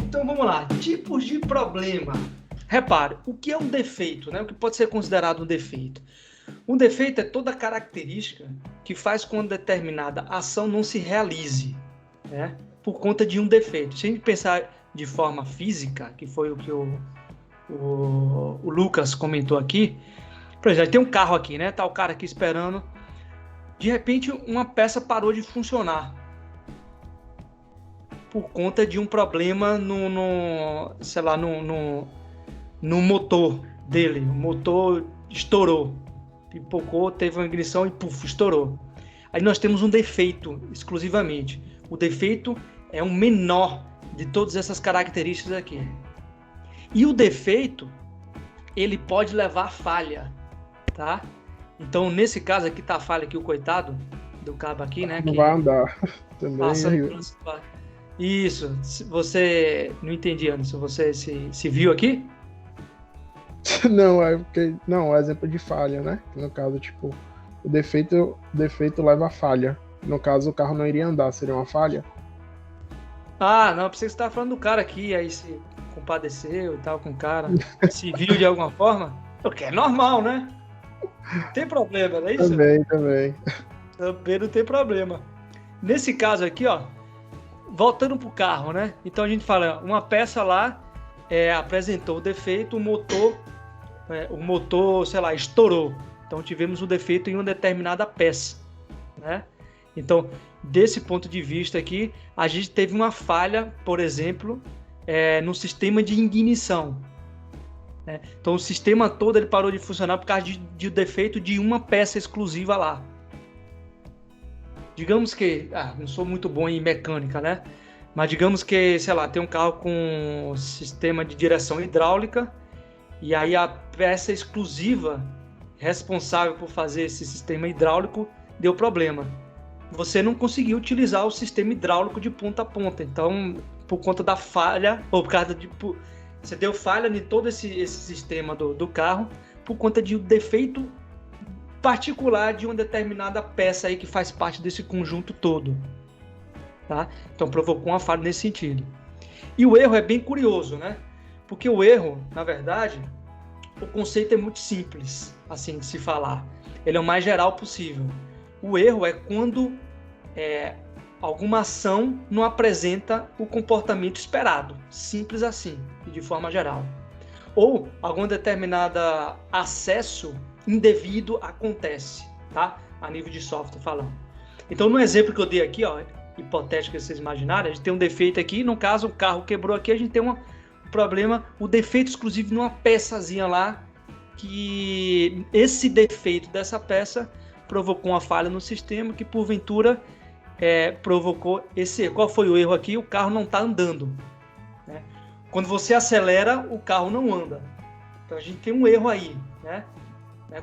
Então vamos lá, tipos de problema. Repare, o que é um defeito, né? O que pode ser considerado um defeito? Um defeito é toda característica que faz com que determinada ação não se realize, né? Por conta de um defeito. Se a gente pensar de forma física, que foi o que o Lucas comentou aqui, por exemplo, tem um carro aqui, né? Tá o cara aqui esperando. De repente, uma peça parou de funcionar por conta de um problema no motor dele. O motor estourou, pipocou, teve uma ignição e estourou. Aí nós temos um defeito exclusivamente. O defeito é um menor de todas essas características aqui. E o defeito, ele pode levar a falha, tá? Então, nesse caso aqui, tá a falha aqui, o coitado do cabo aqui, né? Não vai andar também. Isso. Você... Não entendi, Anderson. Você se viu aqui? Não, é porque... Não, é exemplo de falha, né? No caso, tipo, o defeito leva a falha. No caso, o carro não iria andar, seria uma falha? Ah, não, pensei que você estava falando do cara aqui, aí se compadeceu e tal com o cara. Se viu de alguma forma? Porque é normal, né? Não tem problema, não é isso? Também. Também não tem problema. Nesse caso aqui, ó, voltando pro carro, né? Então a gente fala, uma peça lá apresentou o defeito, o motor, sei lá, estourou. Então tivemos um defeito em uma determinada peça, né? Então, desse ponto de vista aqui, a gente teve uma falha, por exemplo, no sistema de ignição. Né? Então, o sistema todo ele parou de funcionar por causa de defeito de uma peça exclusiva lá. Digamos que, não sou muito bom em mecânica, né? Mas digamos que, sei lá, tem um carro com sistema de direção hidráulica e aí a peça exclusiva responsável por fazer esse sistema hidráulico deu problema. Você não conseguiu utilizar o sistema hidráulico de ponta a ponta. Então, por conta da falha, ou por causa de... Você deu falha em todo esse sistema do carro por conta de um defeito particular de uma determinada peça aí que faz parte desse conjunto todo. Tá? Então, provocou uma falha nesse sentido. E o erro é bem curioso, né? Porque o erro, na verdade, o conceito é muito simples, assim, de se falar. Ele é o mais geral possível. O erro é quando alguma ação não apresenta o comportamento esperado. Simples assim, e de forma geral. Ou algum determinado acesso indevido acontece, tá? A nível de software falando. Então, no exemplo que eu dei aqui, ó, hipotético que vocês imaginarem, a gente tem um defeito aqui, no caso, o carro quebrou aqui, a gente tem um problema, o defeito exclusivo numa peçazinha lá, que esse defeito dessa peça provocou uma falha no sistema que, porventura, provocou esse erro. Qual foi o erro aqui? O carro não está andando. Né? Quando você acelera, o carro não anda. Então, a gente tem um erro aí. Né?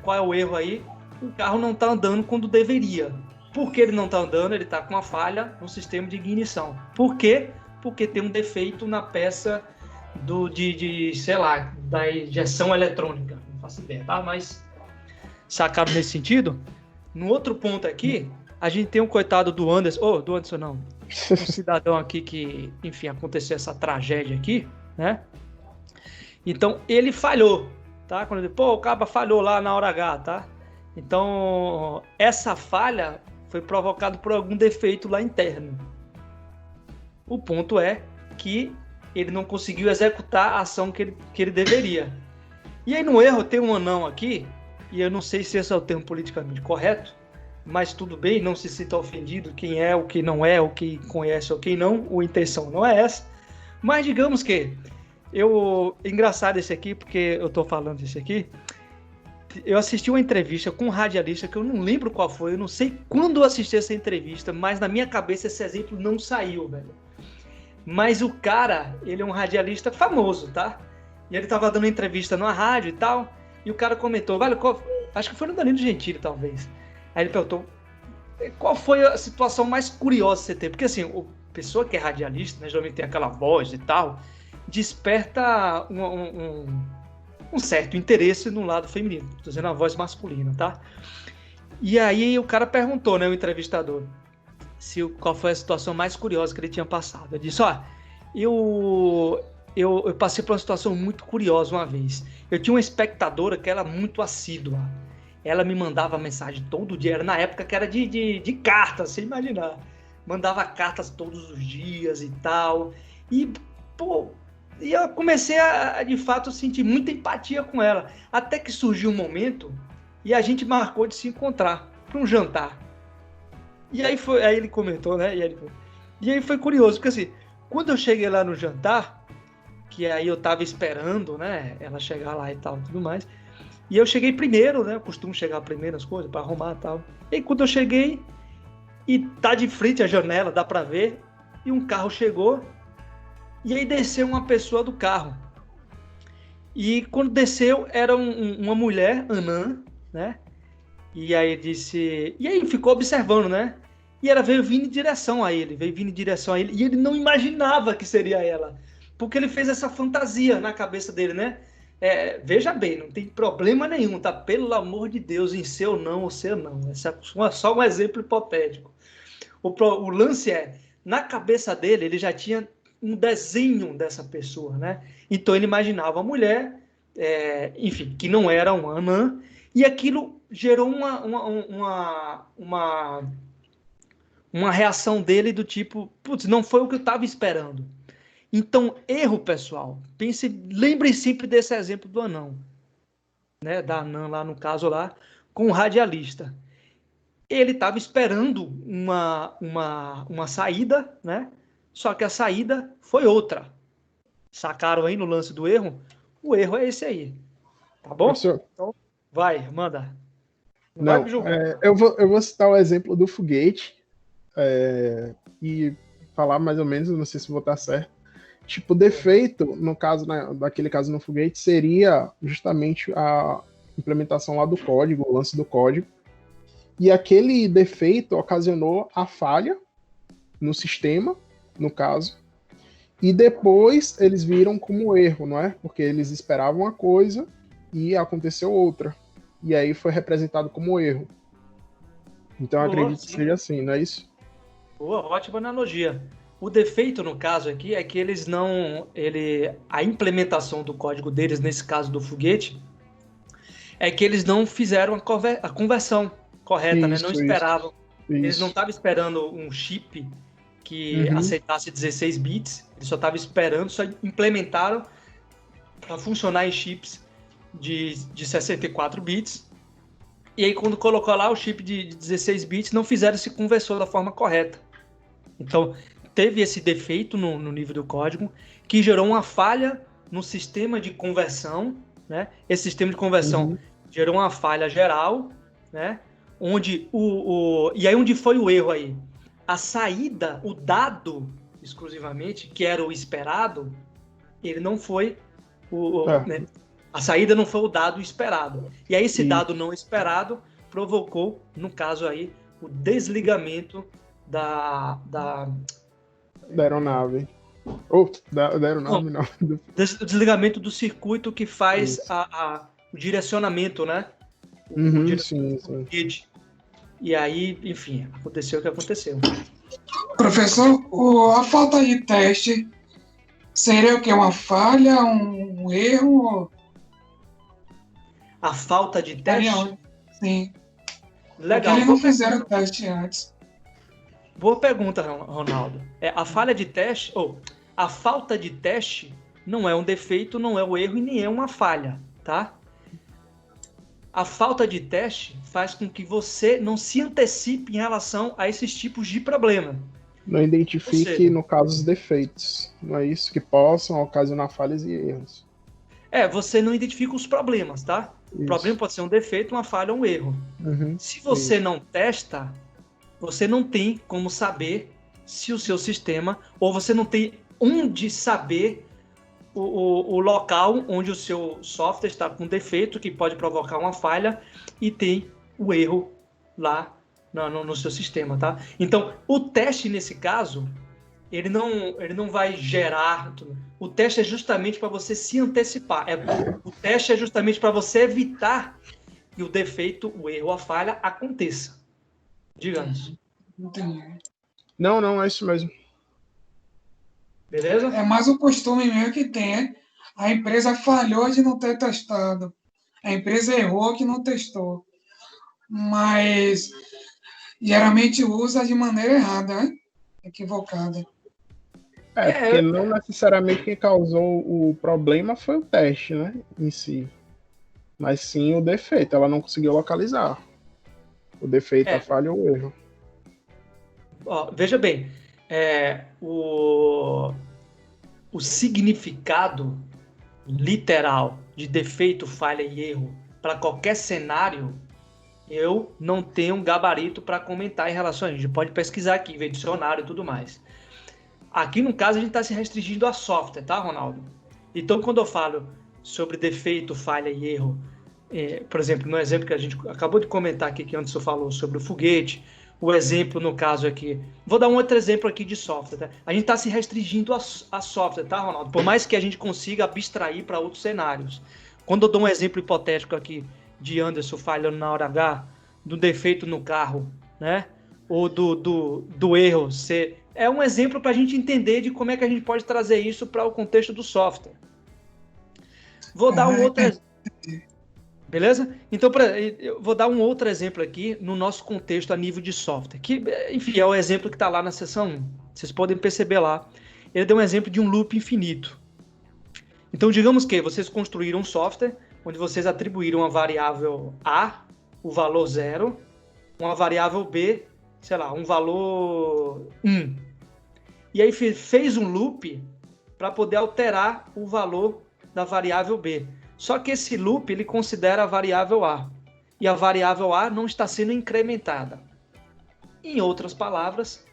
Qual é o erro aí? O carro não está andando quando deveria. Por que ele não está andando? Ele está com uma falha no sistema de ignição. Por quê? Porque tem um defeito na peça da injeção eletrônica. Não faço ideia, tá? Mas sacaram nesse sentido? No outro ponto aqui, a gente tem um coitado do Anderson, um cidadão aqui que, enfim, aconteceu essa tragédia aqui, né? Então, ele falhou, tá? Quando ele, o cara falhou lá na hora H, tá? Então, essa falha foi provocada por algum defeito lá interno. O ponto é que ele não conseguiu executar a ação que ele deveria. E aí, no erro, tem um anão aqui, e eu não sei se esse é o termo politicamente correto, mas tudo bem, não se sinta ofendido quem é, o que não é, o que conhece ou quem não, a intenção não é essa. Mas digamos que, engraçado esse aqui, porque eu estou falando isso aqui, eu assisti uma entrevista com um radialista que eu não lembro qual foi, eu não sei quando eu assisti essa entrevista, mas na minha cabeça esse exemplo não saiu, velho. Mas o cara, ele é um radialista famoso, tá? E ele tava dando entrevista numa rádio e tal, e o cara comentou, acho que foi no Danilo Gentili, talvez. Aí ele perguntou, qual foi a situação mais curiosa que você teve? Porque assim, a pessoa que é radialista, né, geralmente tem aquela voz e tal, desperta um certo interesse no lado feminino. Estou dizendo a voz masculina, tá? E aí o cara perguntou, né, o entrevistador, qual foi a situação mais curiosa que ele tinha passado. Ele disse, Eu passei por uma situação muito curiosa uma vez. Eu tinha uma espectadora que era muito assídua. Ela me mandava mensagem todo dia. Era na época que era de cartas, você imaginar. Mandava cartas todos os dias e tal. E, pô, e eu comecei a, de fato, sentir muita empatia com ela. Até que surgiu um momento e a gente marcou de se encontrar para um jantar. E aí ele comentou, né? E aí foi curioso, porque assim, quando eu cheguei lá no jantar, que aí eu tava esperando, né, ela chegar lá e tal, tudo mais, e eu cheguei primeiro, né, eu costumo chegar primeiro as coisas, para arrumar e tal, e quando eu cheguei, e tá de frente à janela, dá para ver, e um carro chegou, e aí desceu uma pessoa do carro, e quando desceu, era uma mulher, anã, né, e aí disse, e aí ficou observando, né, e ela veio vindo em direção a ele, e ele não imaginava que seria ela, porque ele fez essa fantasia na cabeça dele, né? Veja bem, não tem problema nenhum, tá? Pelo amor de Deus, em ser ou não, Esse é só um exemplo hipotético. O lance na cabeça dele, ele já tinha um desenho dessa pessoa, né? Então ele imaginava a mulher, enfim, que não era uma anã, e aquilo gerou uma reação dele do tipo, putz, não foi o que eu estava esperando. Então, erro, pessoal. Lembrem sempre desse exemplo do anão, né? Da anã lá no caso lá, com o radialista. Ele estava esperando uma saída, né? Só que a saída foi outra. Sacaram aí no lance do erro? O erro é esse aí. Tá bom? Professor, Então, vai, manda. Não vai me não, julgar. eu vou citar o exemplo do foguete e falar mais ou menos, não sei se vou estar certo. Tipo, o defeito, no caso, daquele caso no foguete, seria justamente a implementação lá do código, o lance do código. E aquele defeito ocasionou a falha no sistema, no caso. E depois eles viram como erro, não é? Porque eles esperavam uma coisa e aconteceu outra. E aí foi representado como erro. Então eu acredito que seja assim, não é isso? Boa, ótima analogia. O defeito, no caso aqui, é que eles não. A implementação do código deles, nesse caso do foguete, é que eles não fizeram a conversão correta, né? Não esperavam. Eles não estavam esperando um chip que aceitasse 16 bits, eles só estavam esperando, só implementaram para funcionar em chips de 64 bits. E aí, quando colocou lá o chip de 16 bits, não fizeram esse conversor da forma correta. Então, teve esse defeito no nível do código que gerou uma falha no sistema de conversão, né? Esse sistema de conversão gerou uma falha geral, né? Onde e aí onde foi o erro aí? A saída, o dado exclusivamente, que era o esperado, ele não foi né? A saída não foi o dado esperado. E aí esse dado não esperado provocou, no caso aí, o desligamento da aeronave. Da aeronave não. Desligamento do circuito que faz o direcionamento, né? Sim. E aí, enfim, aconteceu o que aconteceu. Professor, a falta de teste seria o quê? Uma falha, um erro? A falta de teste? Sim. Legal. Porque eles não fizeram o teste antes. Boa pergunta, Ronaldo. A falha de teste, a falta de teste não é um defeito, não é um erro e nem é uma falha, tá? A falta de teste faz com que você não se antecipe em relação a esses tipos de problema. Não identifique, no caso, os defeitos. Não é isso que possam ocasionar falhas e erros. Você não identifica os problemas, tá? Isso. O problema pode ser um defeito, uma falha ou um erro. Se você não testa, você não tem como saber se o seu sistema, ou você não tem onde saber o local onde o seu software está com defeito, que pode provocar uma falha, e tem o erro lá no seu sistema, tá? Então, o teste, nesse caso, ele não vai gerar... O teste é justamente para você se antecipar. O teste é justamente para você evitar que o defeito, o erro, a falha aconteça. Digamos. Não, é isso mesmo. Beleza? É mais o costume mesmo que tem. A empresa falhou de não ter testado. A empresa errou que não testou. Mas geralmente usa de maneira errada, né? Equivocada. Porque não necessariamente quem causou o problema foi o teste, né, em si, mas sim o defeito. Ela não conseguiu localizar o defeito, a falha ou o erro. Ó, veja bem, o significado literal de defeito, falha e erro para qualquer cenário, eu não tenho um gabarito para comentar em relação a isso. A gente pode pesquisar aqui, ver dicionário e tudo mais. Aqui, no caso, a gente está se restringindo a software, tá, Ronaldo? Então, quando eu falo sobre defeito, falha e erro, por exemplo, no exemplo que a gente acabou de comentar aqui, que antes eu falou sobre o foguete, o exemplo, no caso aqui, vou dar um outro exemplo aqui de software, tá? A gente está se restringindo a software, tá, Ronaldo? Por mais que a gente consiga abstrair para outros cenários. Quando eu dou um exemplo hipotético aqui de Anderson falhando na hora H, do defeito no carro, né? Ou do erro ser... É um exemplo para a gente entender de como é que a gente pode trazer isso para o contexto do software. Vou dar um outro exemplo. Beleza? Então, eu vou dar um outro exemplo aqui no nosso contexto a nível de software, que, enfim, é o exemplo que está lá na seção 1. Vocês podem perceber lá. Ele deu um exemplo de um loop infinito. Então, digamos que vocês construíram um software onde vocês atribuíram a variável A, o valor 0, uma variável B, sei lá, um valor 1. E aí fez um loop para poder alterar o valor da variável B. Só que esse loop ele considera a variável A. E a variável A não está sendo incrementada. Em outras palavras,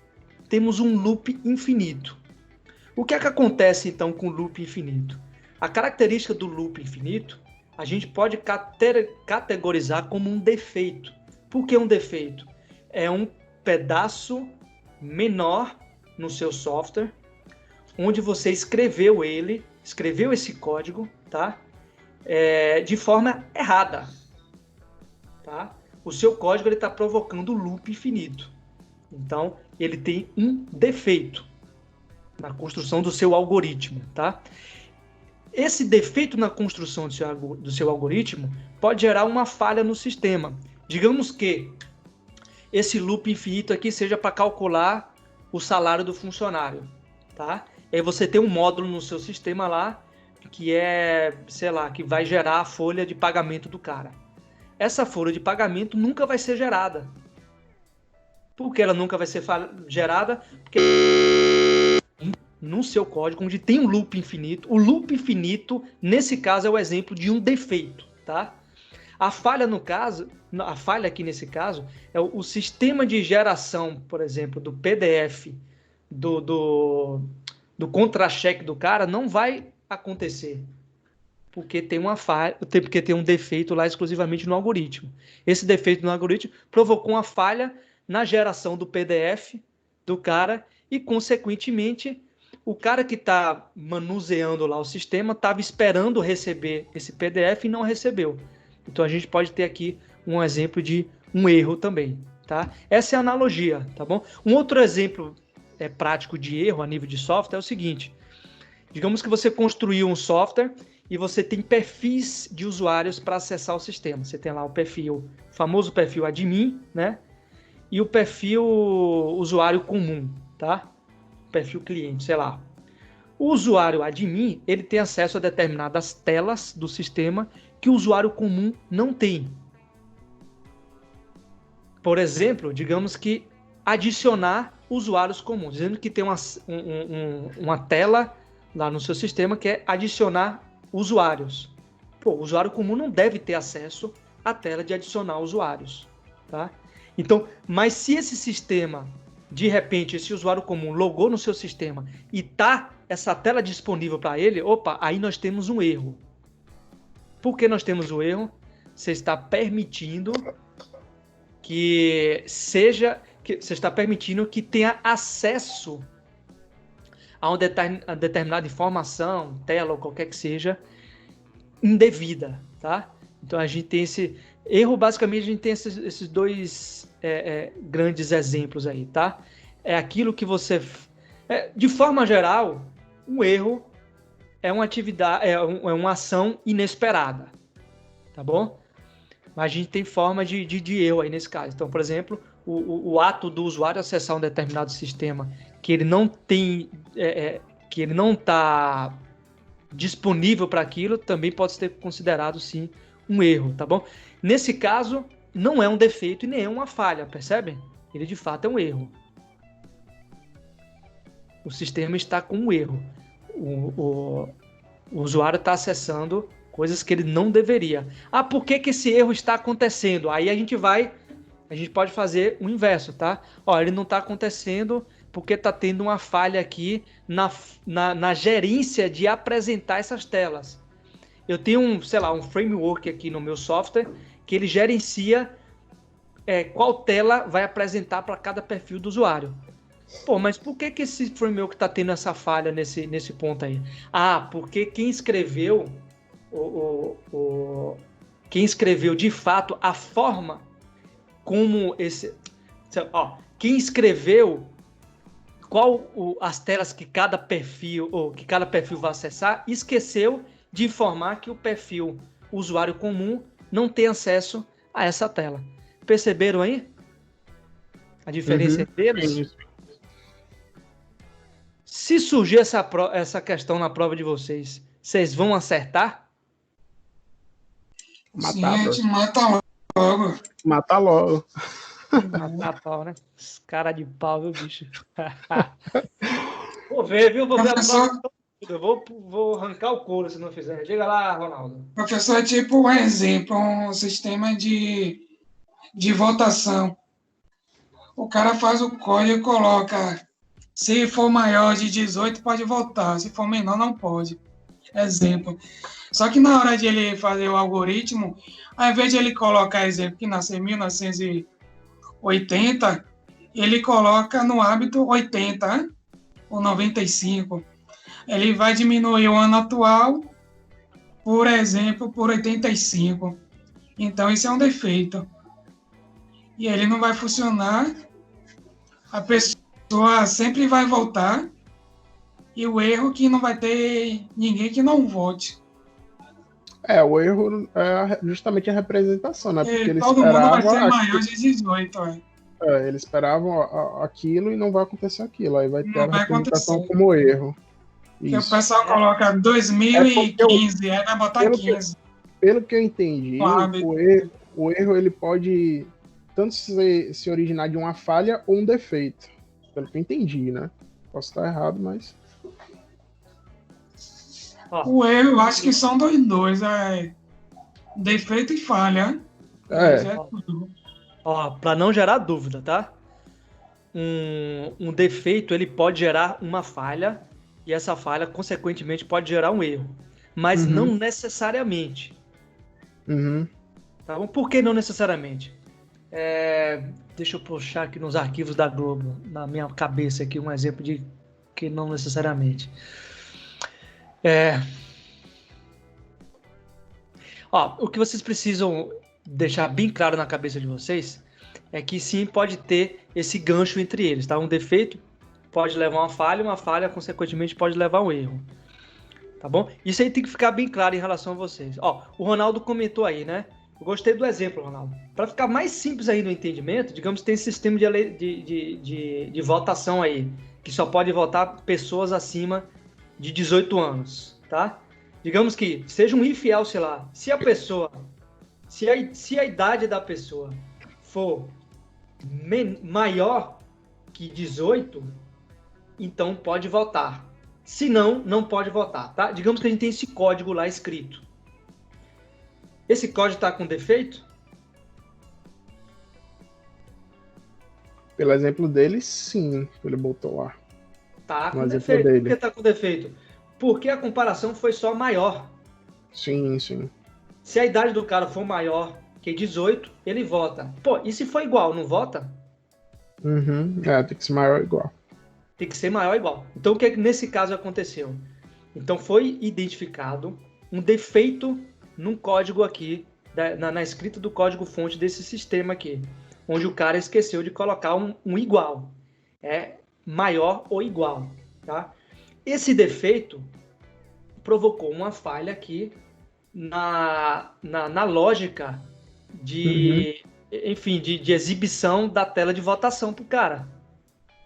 temos um loop infinito. O que é que acontece então com o loop infinito? A característica do loop infinito, a gente pode categorizar como um defeito. Por que um defeito? É um pedaço menor no seu software, onde você escreveu esse código, tá? De forma errada, tá? O seu código está provocando loop infinito. Então, ele tem um defeito na construção do seu algoritmo, tá? Esse defeito na construção do seu algoritmo pode gerar uma falha no sistema. Digamos que esse loop infinito aqui seja para calcular o salário do funcionário, tá? E aí você tem um módulo no seu sistema lá que que vai gerar a folha de pagamento do cara. Essa folha de pagamento nunca vai ser gerada. Por que ela nunca vai ser gerada? Porque no seu código, onde tem um loop infinito, o loop infinito, nesse caso, é o exemplo de um defeito, tá? A falha aqui nesse caso é o sistema de geração, por exemplo, do PDF, do contra-cheque do cara, não vai acontecer. Porque tem uma falha, porque tem um defeito lá exclusivamente no algoritmo. Esse defeito no algoritmo provocou uma falha na geração do PDF do cara e, consequentemente, o cara que está manuseando lá o sistema estava esperando receber esse PDF e não recebeu. Então a gente pode ter aqui um exemplo de um erro também, tá? Essa é a analogia, tá bom? Um outro exemplo prático de erro a nível de software é o seguinte: digamos que você construiu um software e você tem perfis de usuários para acessar o sistema. Você tem lá o famoso perfil admin, né? E o perfil usuário comum, tá? Perfil cliente, sei lá. O usuário admin, ele tem acesso a determinadas telas do sistema que o usuário comum não tem. Por exemplo, digamos que adicionar usuários comuns, dizendo que tem uma tela lá no seu sistema que é adicionar usuários. O usuário comum não deve ter acesso à tela de adicionar usuários, tá? Então, mas se esse sistema, de repente, esse usuário comum logou no seu sistema e tá essa tela disponível para ele, aí nós temos um erro. Por que nós temos o erro? Você está permitindo que tenha acesso a uma determinada informação, tela ou qualquer que seja, indevida, tá? Então a gente tem esse erro, basicamente a gente tem esses dois grandes exemplos aí, tá? É aquilo que você... de forma geral, um erro é uma atividade, é uma ação inesperada, tá bom? Mas a gente tem forma de erro aí nesse caso. Então, por exemplo, o ato do usuário acessar um determinado sistema que ele não tem, que ele não está disponível para aquilo, também pode ser considerado, sim, um erro, tá bom? Nesse caso, não é um defeito e nem é uma falha, percebem? Ele, de fato, é um erro. O sistema está com um erro. O usuário está acessando coisas que ele não deveria. Ah, por que esse erro está acontecendo? Aí a gente pode fazer o inverso, tá? Ó, ele não está acontecendo porque está tendo uma falha aqui na gerência de apresentar essas telas. Eu tenho um framework aqui no meu software que ele gerencia qual tela vai apresentar para cada perfil do usuário. Pô, mas por que esse framework está tendo essa falha nesse ponto aí? Ah, porque quem escreveu quem escreveu de fato a forma como quem escreveu as telas que cada perfil vai acessar, esqueceu de informar que o perfil usuário comum não tem acesso a essa tela. Perceberam aí a diferença entre eles? Se surgir essa questão na prova de vocês, vocês vão acertar? Sim, a gente mata logo. Mata logo. Matar pau, né? Cara de pau, viu, bicho? Vou ver, viu? Vou ver a prova. Eu vou arrancar o couro se não fizer. Diga lá, Ronaldo. Professor, é tipo um exemplo, um sistema de votação. O cara faz o código e coloca: se for maior de 18, pode votar. Se for menor, não pode. Exemplo. Só que na hora de ele fazer o algoritmo, ao invés de ele colocar exemplo que nasceu em 1980, ele coloca no hábito 80 ou 95. Ele vai diminuir o ano atual, por exemplo, por 85. Então, isso é um defeito. E ele não vai funcionar. A pessoa sempre vai voltar. E o erro que não vai ter ninguém que não vote. O erro é justamente a representação, né? Porque todo mundo vai ser maior de 18, eles esperavam aquilo e não vai acontecer aquilo. Aí vai ter a representação como erro. Porque o pessoal coloca 2015, aí vai botar 15. Pelo que eu entendi, o erro ele pode tanto se originar de uma falha ou um defeito. Pelo que eu entendi, né? Posso estar errado, mas... O erro, eu acho que são dois. Defeito e falha. Para não gerar dúvida, tá? Um defeito, ele pode gerar uma falha, e essa falha, consequentemente, pode gerar um erro. Mas não necessariamente. Tá bom? Por que não necessariamente? Deixa eu puxar aqui nos arquivos da Globo, na minha cabeça aqui, um exemplo de que não necessariamente. O que vocês precisam deixar bem claro na cabeça de vocês é que sim, pode ter esse gancho entre eles, tá? Um defeito pode levar a uma falha, consequentemente, pode levar a um erro. Tá bom? Isso aí tem que ficar bem claro em relação a vocês. O Ronaldo comentou aí, né? Eu gostei do exemplo, Ronaldo. Para ficar mais simples aí no entendimento, digamos que tem esse sistema de votação aí, que só pode votar pessoas acima de 18 anos, tá? Digamos que seja um infiel, sei lá, se a idade da pessoa for maior que 18, então pode votar. Se não, não pode votar, tá? Digamos que a gente tem esse código lá escrito. Esse código está com defeito? Pelo exemplo dele, sim, ele botou lá. Tá com defeito. Por que tá com defeito? Porque a comparação foi só maior. Sim, sim. Se a idade do cara for maior que 18, ele vota. Pô, e se for igual, não vota? Tem que ser maior ou igual. Tem que ser maior ou igual. Então, o que nesse caso aconteceu? Então, foi identificado um defeito num código aqui, na escrita do código-fonte desse sistema aqui, onde o cara esqueceu de colocar um igual. Maior ou igual, tá? Esse defeito provocou uma falha aqui na lógica de, enfim, de exibição da tela de votação para o cara,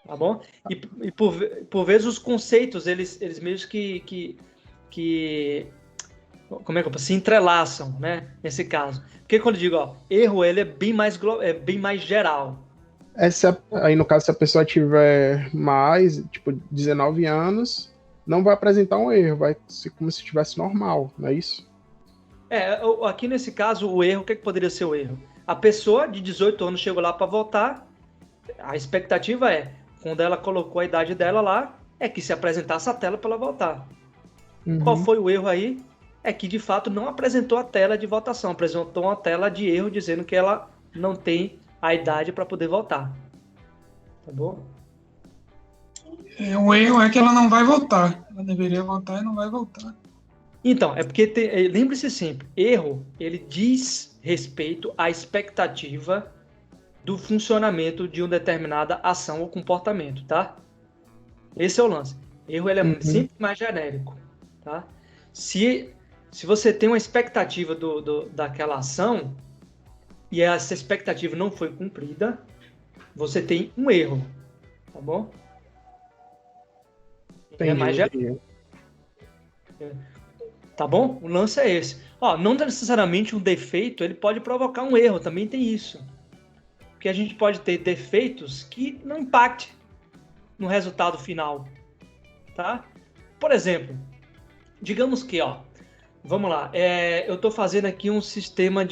tá bom? E por vezes os conceitos, eles meio que como é que eu posso, se entrelaçam, né, nesse caso. Porque quando eu digo, ó, erro, ele é bem mais geral. Aí, no caso, se a pessoa tiver mais, tipo, 19 anos, não vai apresentar um erro, vai ser como se estivesse normal, não é isso? Aqui nesse caso, o erro, o que poderia ser o erro? A pessoa de 18 anos chegou lá para votar, a expectativa é, quando ela colocou a idade dela lá, é que se apresentasse a tela para ela votar. Qual foi o erro aí? É que, de fato, não apresentou a tela de votação, apresentou uma tela de erro dizendo que ela não tem a idade para poder votar. Tá bom? O erro é que ela não vai votar. Ela deveria votar e não vai votar. Então, é porque, lembre-se sempre, erro, ele diz respeito à expectativa do funcionamento de uma determinada ação ou comportamento, tá? Esse é o lance. Erro, ele é sempre mais genérico, tá? Se você tem uma expectativa daquela ação e essa expectativa não foi cumprida, você tem um erro, tá bom? Entendi, é mais genérico. Tá bom? O lance é esse. Ó, não necessariamente um defeito ele pode provocar um erro, também tem isso. Porque a gente pode ter defeitos que não impactem no resultado final, tá? Por exemplo, digamos que, ó, vamos lá, eu estou fazendo aqui um sistema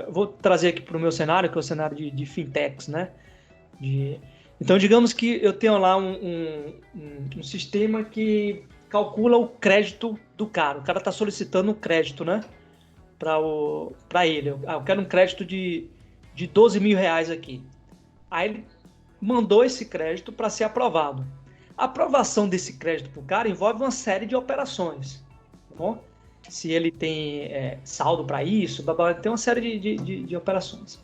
vou trazer aqui para o meu cenário, que é o cenário de fintechs, né? Então, digamos que eu tenho lá um sistema que calcula o crédito do cara. O cara está solicitando um crédito, né? Para ele. Eu quero um crédito de 12 mil reais aqui. Aí ele mandou esse crédito para ser aprovado. A aprovação desse crédito para o cara envolve uma série de operações. Tá bom? Se ele tem saldo para isso, tem uma série de operações.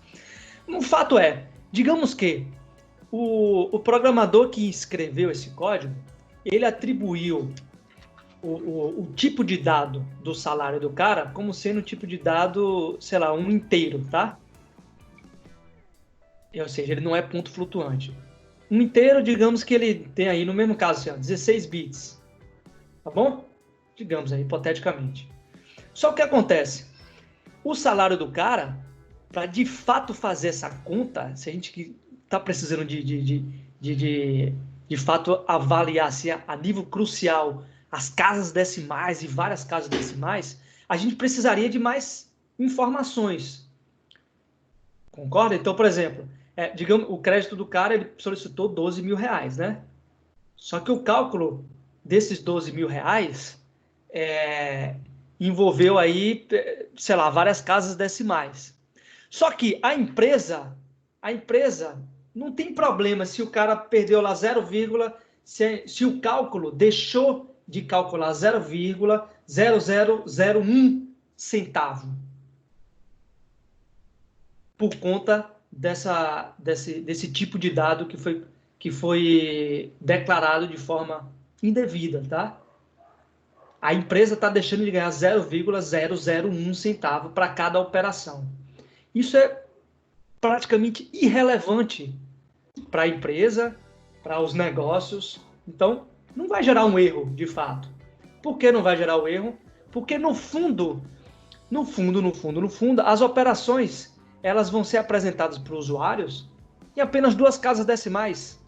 O fato é, digamos que o programador que escreveu esse código, ele atribuiu o tipo de dado do salário do cara como sendo um tipo de dado, sei lá, um inteiro, tá? Ou seja, ele não é ponto flutuante. Um inteiro, digamos que ele tem aí, no mesmo caso, assim, ó, 16 bits. Tá bom? Digamos aí, hipoteticamente. Só que o que acontece? O salário do cara, para de fato fazer essa conta, se a gente está precisando de fato avaliar assim, a nível crucial as casas decimais e várias casas decimais, a gente precisaria de mais informações. Concorda? Então, por exemplo, digamos, o crédito do cara, ele solicitou 12 mil reais, né? Só que o cálculo desses 12 mil reais envolveu aí, sei lá, várias casas decimais. Só que a empresa não tem problema se o cara perdeu lá 0, se o cálculo deixou de calcular 0,0001 centavo por conta desse tipo de dado que foi declarado de forma indevida, tá? A empresa está deixando de ganhar 0,001 centavo para cada operação. Isso é praticamente irrelevante para a empresa, para os negócios. Então, não vai gerar um erro, de fato. Por que não vai gerar o erro? Porque no fundo, as operações elas vão ser apresentadas para os usuários em apenas 2 casas decimais.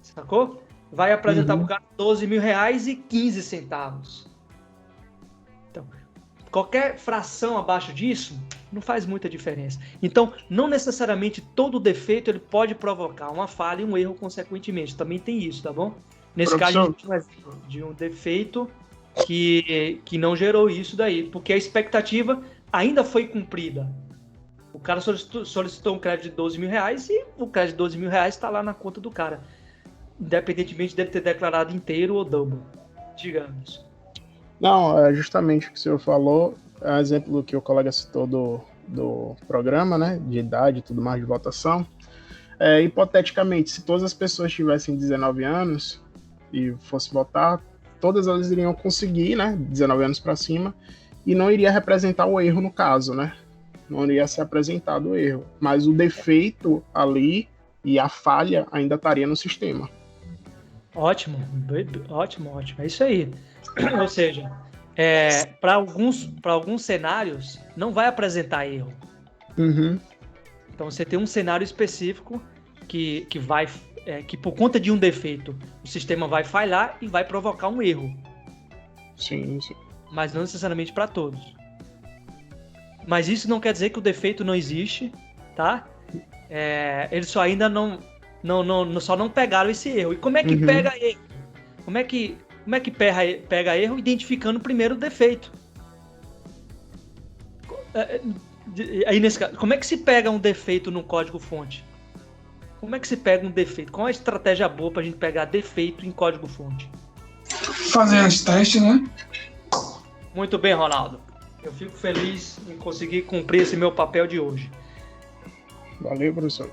Sacou? Vai apresentar para o cara 12 mil reais e 15 centavos. Então, qualquer fração abaixo disso não faz muita diferença. Então, não necessariamente todo defeito ele pode provocar uma falha e um erro consequentemente. Também tem isso, tá bom? Nesse caso, a gente tem um exemplo de um defeito que não gerou isso daí, porque a expectativa ainda foi cumprida. O cara solicitou um crédito de 12 mil reais e o crédito de 12 mil reais está lá na conta do cara. Independentemente dele ter declarado inteiro ou double, digamos. Não, é justamente o que o senhor falou, é um exemplo que o colega citou do programa, né, de idade e tudo mais, de votação. Hipoteticamente, se todas as pessoas tivessem 19 anos, e fosse votar, todas elas iriam conseguir, né, 19 anos para cima, e não iria representar o erro no caso, né? Não iria ser apresentado o erro. Mas o defeito ali e a falha ainda estaria no sistema. Ótimo, ótimo. É isso aí. Ou seja, para alguns cenários, não vai apresentar erro. Uhum. Então você tem um cenário específico que por conta de um defeito, o sistema vai falhar e vai provocar um erro. Sim. Mas não necessariamente para todos. Mas isso não quer dizer que o defeito não existe, tá? Eles só ainda só não pegaram esse erro. E como é que pega erro? Como é que pega erro identificando primeiro o defeito? Aí nesse caso, como é que se pega um defeito no código-fonte? Como é que se pega um defeito? Qual é a estratégia boa para a gente pegar defeito em código-fonte? Fazer os testes, né? Muito bem, Ronaldo. Eu fico feliz em conseguir cumprir esse meu papel de hoje. Valeu, professor.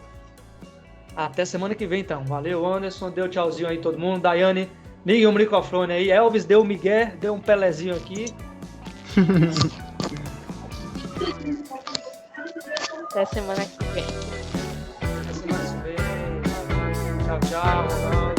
Até semana que vem, então. Valeu, Anderson. Deu tchauzinho aí todo mundo. Daiane, liga o microfone aí. Elvis deu o migué, deu um pelezinho aqui. Até semana que vem. Até semana que vem. Tchau, tchau.